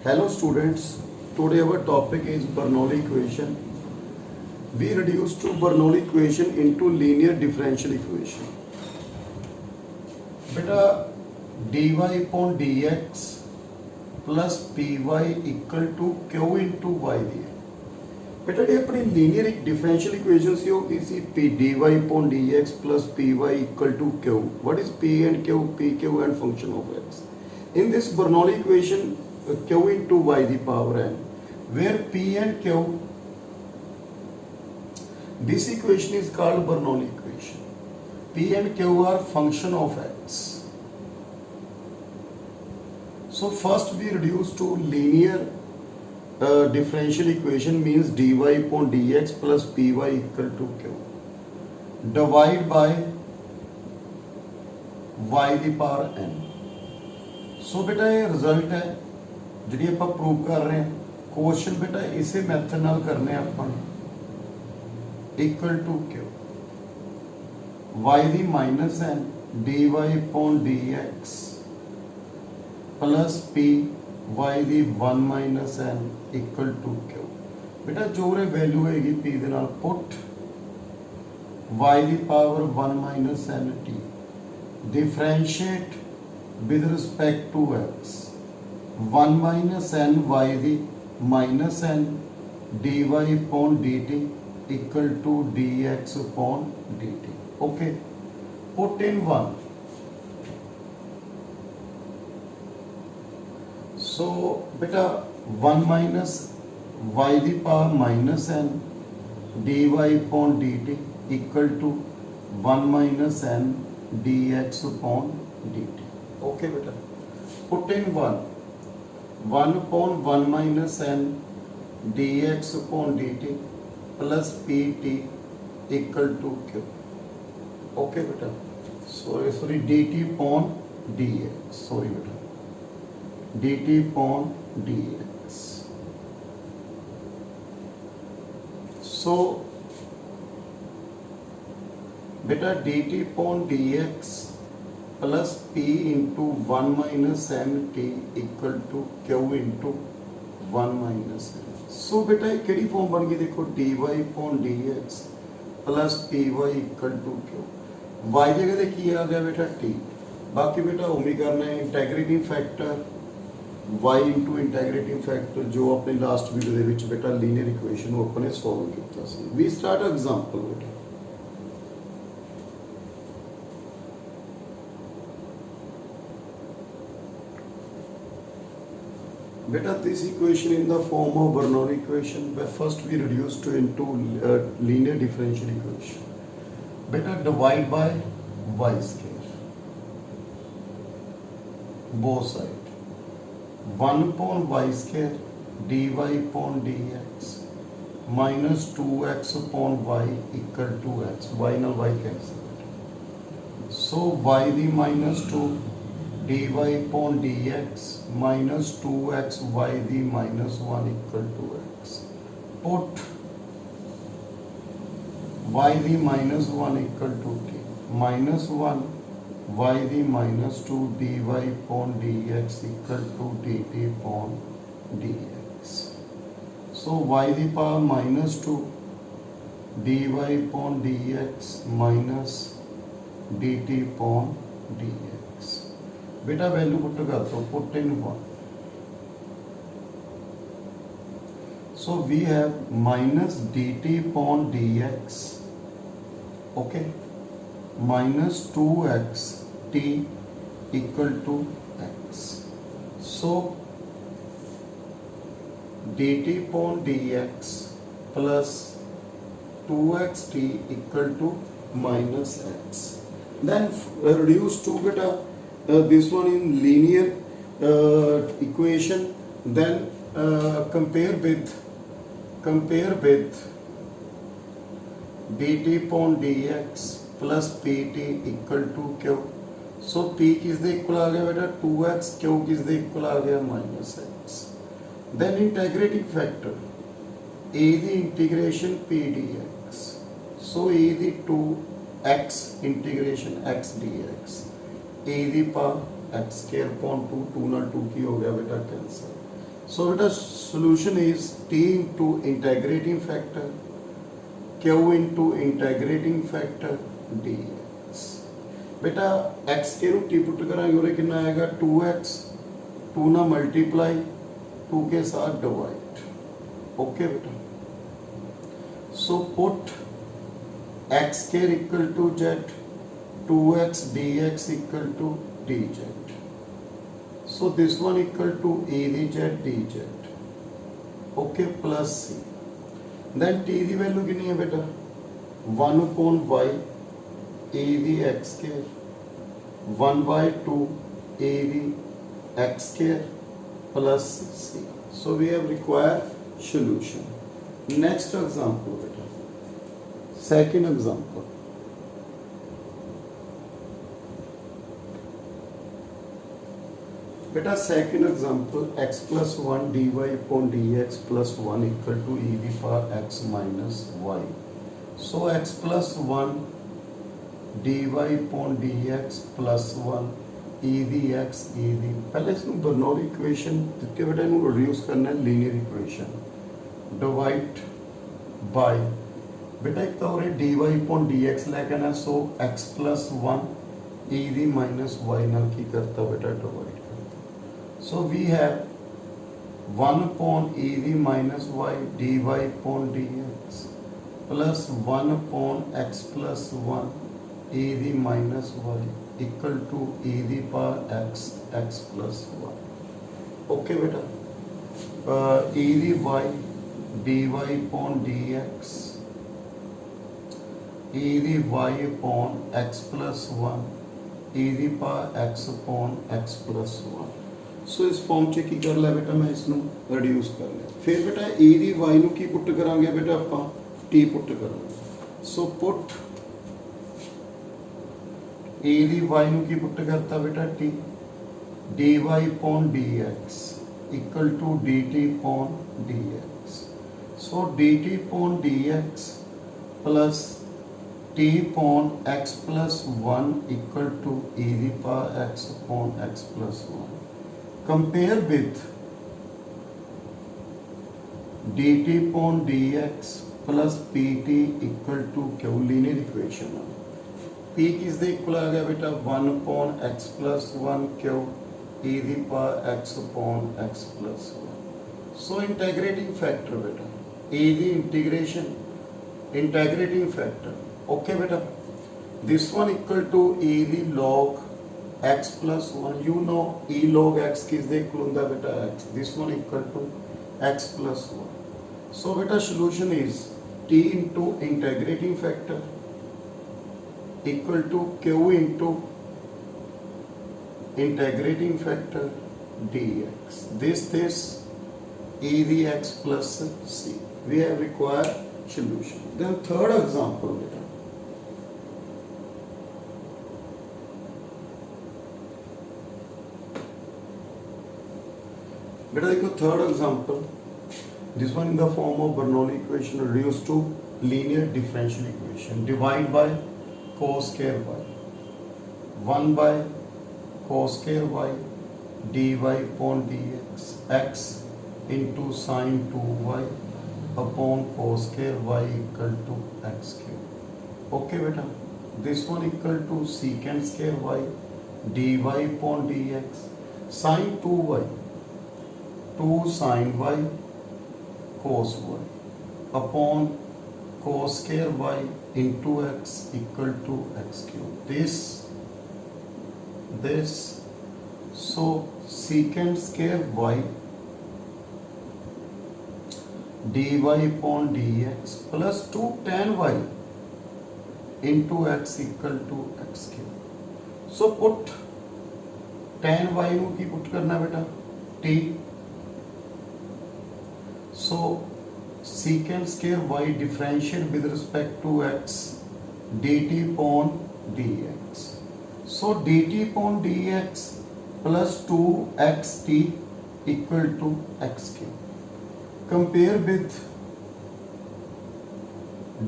Hello students, today our topic is Bernoulli equation. We reduce to Bernoulli equation into linear differential equation. Beta dy upon dx plus py equal to q into y दी है. बेटा ये अपनी linear differential equation से हो किसी p dy upon dx plus py equal to q. What is p and q? P, q and function of x. In this Bernoulli equation, q into y the power n, where p and q, this equation is called Bernoulli equation. P and q are function of x. So first we reduce to linear differential equation, means dy upon dx plus py equal to q. Divide by y the power n. So बेटा ये result है जी आप prove कर रहे हैं. Question बेटा इसे method नाल करने अपन इक्वल टू क्यू वाई दी minus n d y upon d x plus p y दी one minus n equal to q. बेटा जो रे वैल्यू हैगी पी दे नाल पुट वाई दी power one minus n t differentiate with respect to x 1 minus n y दी minus n dy upon dt equal to dx upon dt. Okay, put in 1. So beta 1 minus y the power minus n dy upon dt equal to 1 minus n dx upon dt. Okay बेटा, put in 1 upon 1 minus n dx upon dt plus pt equal to q. Okay बेटा, sorry dt upon dx, sorry बेटा, dt upon dx. So बेटा dt upon dx plus p into one minus m t equal to q into one minus m. So बेटा ये केड़ी form बन गई देखो d y upon d x plus p y equal to q. Y जगह ते की आ गया बेटा टी. बाकी बेटा उम्मीद करना है integrating factor y into integrating factor जो अपने लास्ट वीडियो दे विच बेटा लीनियर इक्वेशन अपने सॉल्व किया सी. वी स्टार्ट एग्जांपल बेटा. Beta this equation in the form of Bernoulli equation, where first we reduce to into linear differential equation. Beta divide by y square both side 1 upon y square dy upon dx minus 2x upon y equal to x. Y now y cancel. So y the minus 2 dy upon dx minus 2x y the minus 1 equal to x. Put y the minus 1 equal to t minus 1 y the minus 2 dy upon dx equal to dt upon dx. So y the power minus 2 dy upon dx minus dt upon dx. बेटा value put कर दो, put in 1. So we have minus dt upon dx, okay, minus 2x t equal to x. So dt upon dx plus 2x t equal to minus x. Then reduce to बेटा this one in linear equation, then compare with dt upon dx plus pt equal to q. So p किसदे equal आ गया बेटा 2x, q किसदे equal आ गया minus x. then integrating factor a the integration p dx. so a the 2x integration x dx a the power x square upon 2 2 ना 2 की हो गया बेटा cancel. So beta solution is t into integrating factor q into integrating factor dx. बेटा x के रू t put करांगे और कितना आएगा 2x 2 ना मल्टीप्लाई 2 के साथ डिवाइड. ओके बेटा. So put x square equal to z 2x dx equal to dz. So this one equal to a z dz. Okay, plus c. Then t की value कितनी है बेटा 1 upon y a the x square 1 by 2 a the x square plus c. So we have required solution. Next example बेटा. Second example. बेटा second example x plus 1 dy upon dx plus 1 equal to e the power x minus y. So x plus 1 dy upon dx plus 1 e the x e the पहले इसमें Bernoulli equation जितने बेटा इनको reduce करना है linear equation divide bye बेटा एक तो और dy upon dx लेकर ना सो x plus 1 e the minus y ना की करता बेटा divide. So we have 1 upon e the minus y dy upon dx plus 1 upon x plus 1 e the minus y equal to e the power x plus 1. Okay beta. E the y dy upon dx e the y upon x plus 1 e the power x upon x plus 1. सो इस form च की कर लिया बेटा मैं इसनों reduce कर लिया. फिर बेटा e दी y ਨੂੰ ਕੀ ਪੁੱਟ ਕਰਾਂਗੇ बेटा ਆਪਾਂ t ਪੁੱਟ ਕਰਾਂਗੇ. ਸੋ ਪੁੱਟ e दी y ਨੂੰ ਕੀ ਪੁੱਟ ਕਰਤਾ बेटा t dy upon dx equal to dt upon dx. So dt upon dx plus t upon x plus 1 equal to e the power x upon x plus 1. Compare with dt upon dx plus pt equal to q linear equation. p किस दे equal आ गया बेटा 1 upon x plus 1 q e the power x upon x plus 1. So integrating factor बेटा e the integrating factor. Okay बेटा. This one equal to e the log x plus 1. You know e log x किस दे equal होता है बेटा x. This one equal to x plus 1. So बेटा solution is t into integrating factor equal to q into integrating factor dx. This e the x plus c. We have required solution. Then third example बेटा. बेटा देखो third example. This one in the form of Bernoulli equation reduce to linear differential equation. Divide by cos square y 1 by cos square y dy upon dx x into sin 2y upon cos square y equal to x cube. Okay बेटा. This one equal to secant square y dy upon dx sin 2y 2 sin y cos y upon cos square y into x equal to x cube. This so secant square y dy upon dx plus 2 tan y into x equal to x cube. So put tan y ਨੂੰ ਕੀ ਪੁੱਟ ਕਰਨਾ बेटा t. So secant square y differentiate with respect to x dt upon dx. So dt upon dx plus 2xt equal to x cube. Compare with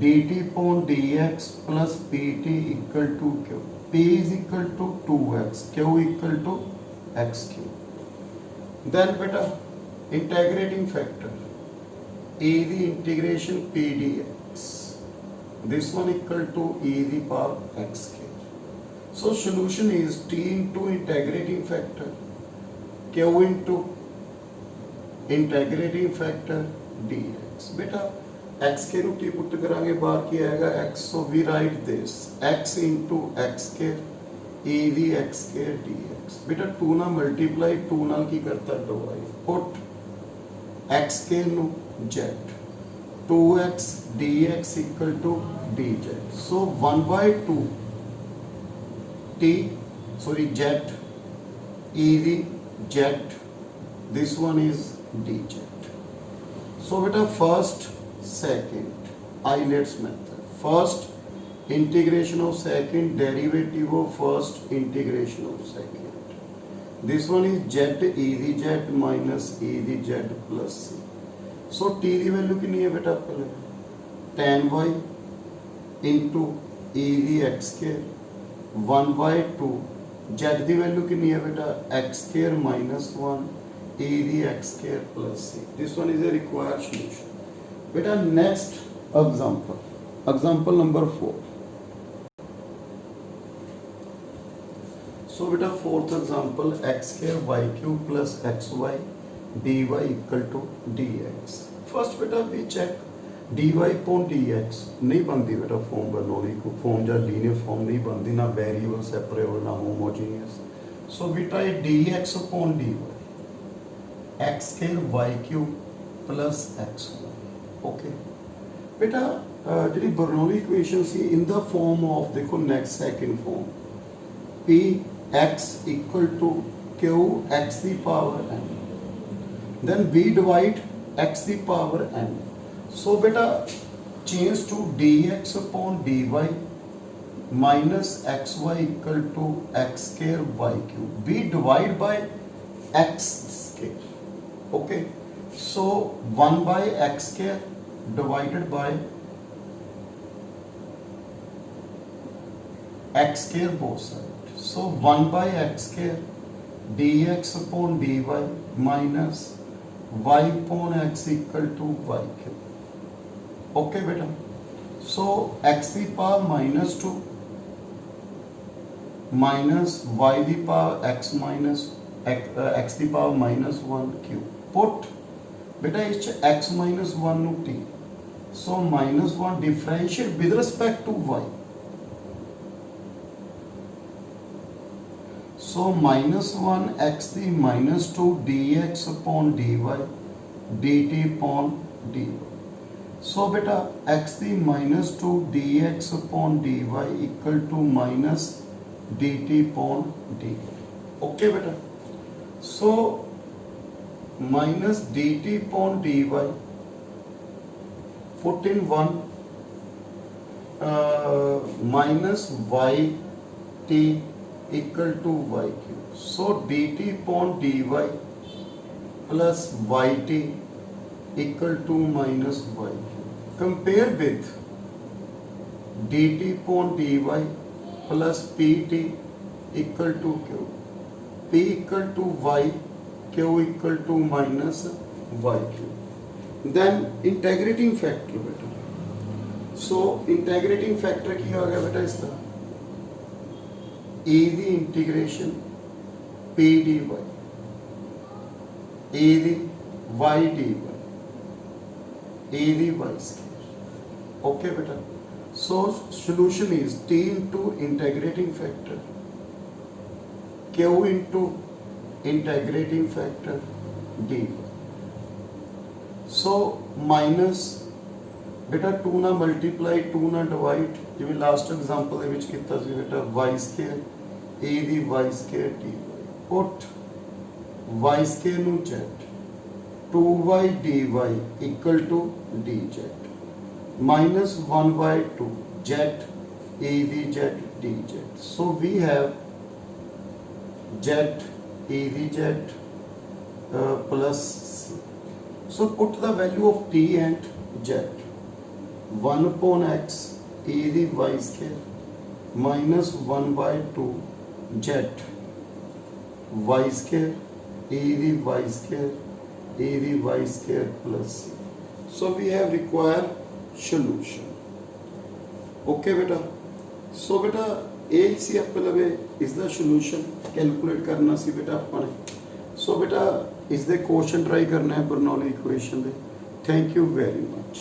dt upon dx plus pt equal to q. p is equal to 2x, q equal to x cube. Then beta integrating factor e the integration p dx, this one equal to e the power x square. So solution is t into integrating factor q into integrating factor dx. बेटा x के रूप में put करांगे बाहर की आएगा x, so we write this x into x square e the x square dx. बेटा 2 ना मल्टीप्लाई 2 नाल की करता डिवाइड, पुट x square नु z, 2x dx equal to dz. So 1 by 2 t z e the z, this one is dz. So beta first second Eilert's method, first integration of second derivative of first integration of second, this one is z e the z minus e the z plus c. So t की value कितनी है बेटा, पहले tan y into e the x square 1 by 2, z की value कितनी है बेटा x square minus 1 e the x square plus c. This one is a required solution. बेटा next example, example number 4. So बेटा fourth example, x square y cube plus xy dy equal to dx. First बेटा we check dy upon dx नहीं बनती बेटा form Bernoulli को form या linear form नहीं बनती, ना वेरिएबल सेपरेबल ना homogeneous. So we try dx upon dy x square y cube plus xy. Okay बेटा जी Bernoulli equation see in the form of, देखो next second form p x equal to q x the power n, then we divide x the power n. So beta change to dx upon dy minus xy equal to x square y cube, we divide by x square. Okay, so 1 by x square divided by x square both sides. So 1 by x square dx upon dy minus y upon x equal to y cube. Okay बेटा, so x the power minus 2 minus y the power x minus x the power minus 1 cube. Put बेटा इस x minus 1 नु t, so minus 1 differentiate with respect to y. So minus 1 x the minus 2 dx upon dy dt upon dy. So beta x the minus 2 dx upon dy equal to minus dt upon dy. Okay beta. So minus dt upon dy, put in 1 minus yt equal to y cube. So dt upon dy plus yt equal to minus y cube. Compare with dt upon dy plus pt equal to q, p equal to y, q equal to minus y cube. Then integrating factor बेटा, so integrating factor की आ गया बेटा इसका e the integration p dy e the y dy e the y square. Okay बेटा, so solution is t into integrating factor q into integrating factor dy. So minus बेटा 2 ना multiply 2 ना divide, जिਵੇਂ last example ਦੇ ਵਿੱਚ ਕੀਤਾ ਸੀ बेटा y square a the y square dy, put y square ਨੂੰ z 2y dy equal to dz minus 1 by 2 z a the z dz. So we have z a the z plus c. So put the value of t and z. 1 upon x e the y square minus 1 by 2 z y square e the y square a the y square plus c. So we have require solution. Okay बेटा. So बेटा ਇਹ ਸੀ ਆਪਣੇ ਲਵੇ ਇਸ ਦਾ solution calculate ਕਰਨਾ ਸੀ ਬੇਟਾ ਆਪਾਂ ਨੇ. ਸੋ ਬੇਟਾ ਇਸ ਦੇ ਕੁਐਸਚਨ ਟਰਾਈ ਕਰਨਾ ਹੈ ਬਰਨੌਲੀ ਇਕੁਏਸ਼ਨ ਦੇ. Thank you very much.